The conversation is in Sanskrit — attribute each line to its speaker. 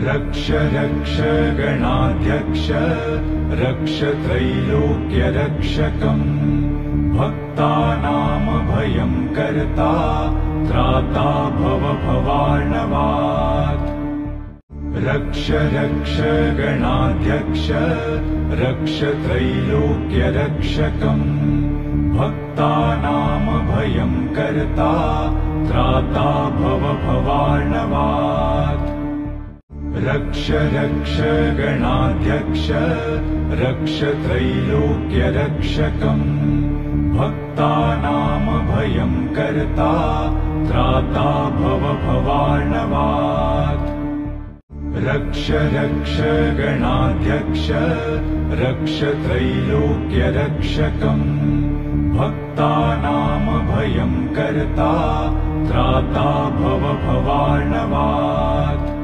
Speaker 1: रक्ष रक्ष गणाध्यक्ष रक्ष त्रैलोक्यरक्षकम् भक्तानामभयं कर्ता त्राता भव भवार्णवात् रक्ष रक्ष गणाध्यक्ष रक्ष त्रैलोक्यरक्षकम् भक्तानामभयं कर्ता त्राता भव भवार्णवात् रक्ष रक्ष गणाध्यक्ष रक्ष त्रैलोक्यरक्षकम् भक्तानामभयं कर्ता त्राता भव भवार्णवात् रक्ष रक्ष गणाध्यक्ष रक्ष त्रैलोक्यरक्षकम् भक्तानामभयं कर्ता त्राता भव भवार्णवात् रक्ष रक्ष गणाध्यक्ष रक्ष त्रैलोक्यरक्षकम् भक्तानामभयं कर्ता त्राता भव भवार्णवात् रक्ष रक्ष गणाध्यक्ष रक्ष त्रैलोक्यरक्षकम् भक्तानामभयं कर्ता रक्ष रक्ष गणाध्यक्ष रक्ष त्रैलोक्यरक्षकम् भक्तानामभयं कर्ता त्राता भव भवार्णवात्